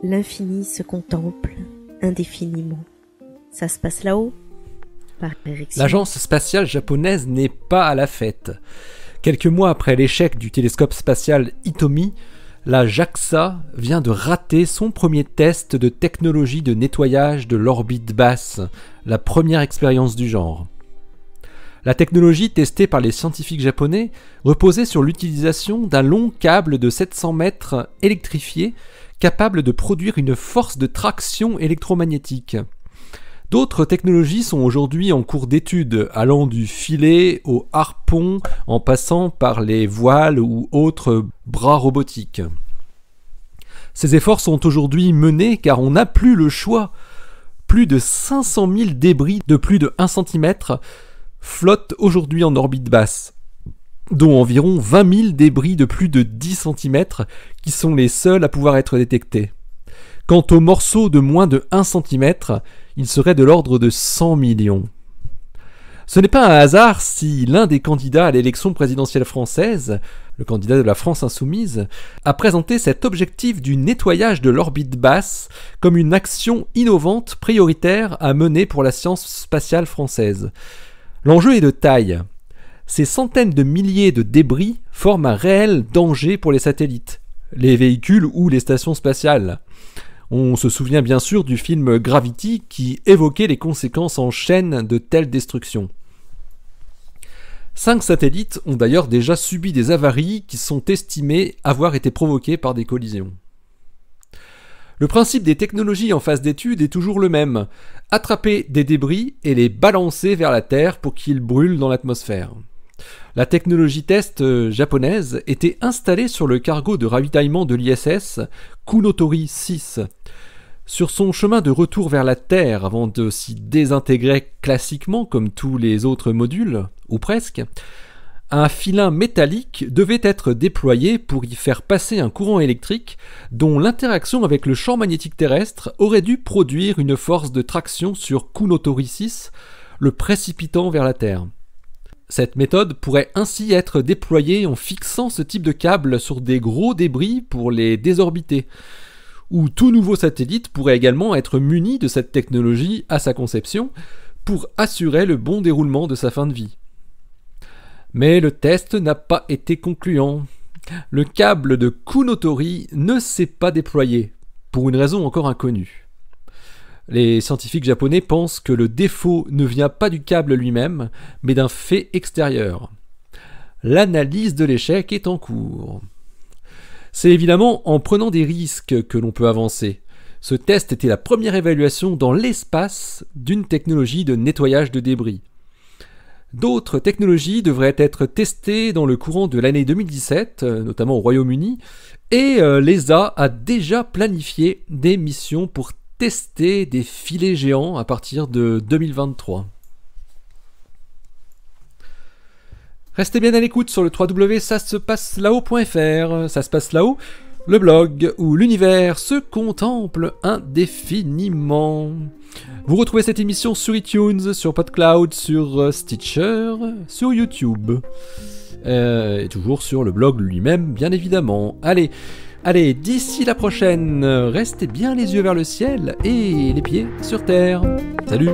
L'infini se contemple indéfiniment. Ça se passe là-haut, par Ericsson. L'agence spatiale japonaise n'est pas à la fête. Quelques mois après l'échec du télescope spatial Hitomi, la JAXA vient de rater son premier test de technologie de nettoyage de l'orbite basse, la première expérience du genre. La technologie testée par les scientifiques japonais reposait sur l'utilisation d'un long câble de 700 mètres électrifié capable de produire une force de traction électromagnétique. D'autres technologies sont aujourd'hui en cours d'étude, allant du filet au harpon en passant par les voiles ou autres bras robotiques. Ces efforts sont aujourd'hui menés car on n'a plus le choix. Plus de 500 000 débris de plus de 1 cm flottent aujourd'hui en orbite basse, dont environ 20 000 débris de plus de 10 cm qui sont les seuls à pouvoir être détectés. Quant aux morceaux de moins de 1 cm, ils seraient de l'ordre de 100 millions. Ce n'est pas un hasard si l'un des candidats à l'élection présidentielle française, le candidat de la France insoumise, a présenté cet objectif du nettoyage de l'orbite basse comme une action innovante prioritaire à mener pour la science spatiale française. L'enjeu est de taille. Ces centaines de milliers de débris forment un réel danger pour les satellites, les véhicules ou les stations spatiales. On se souvient bien sûr du film Gravity qui évoquait les conséquences en chaîne de telles destructions. 5 satellites ont d'ailleurs déjà subi des avaries qui sont estimées avoir été provoquées par des collisions. Le principe des technologies en phase d'étude est toujours le même: attraper des débris et les balancer vers la Terre pour qu'ils brûlent dans l'atmosphère. La technologie test japonaise était installée sur le cargo de ravitaillement de l'ISS Kounotori 6. Sur son chemin de retour vers la Terre, avant de s'y désintégrer classiquement comme tous les autres modules, ou presque, un filin métallique devait être déployé pour y faire passer un courant électrique dont l'interaction avec le champ magnétique terrestre aurait dû produire une force de traction sur Kounotori 6, le précipitant vers la Terre. Cette méthode pourrait ainsi être déployée en fixant ce type de câble sur des gros débris pour les désorbiter, ou tout nouveau satellite pourrait également être muni de cette technologie à sa conception pour assurer le bon déroulement de sa fin de vie. Mais le test n'a pas été concluant. Le câble de Kounotori ne s'est pas déployé, pour une raison encore inconnue. Les scientifiques japonais pensent que le défaut ne vient pas du câble lui-même, mais d'un fait extérieur. L'analyse de l'échec est en cours. C'est évidemment en prenant des risques que l'on peut avancer. Ce test était la première évaluation dans l'espace d'une technologie de nettoyage de débris. D'autres technologies devraient être testées dans le courant de l'année 2017, notamment au Royaume-Uni, et l'ESA a déjà planifié des missions pour tester des filets géants à partir de 2023. Restez bien à l'écoute sur le www.sassepasse-là-haut.fr. Ça se passe là-haut, le blog où l'univers se contemple indéfiniment. Vous retrouvez cette émission sur iTunes, sur PodCloud, sur Stitcher, sur YouTube. Et toujours sur le blog lui-même, bien évidemment. Allez, d'ici la prochaine, restez bien les yeux vers le ciel et les pieds sur terre. Salut!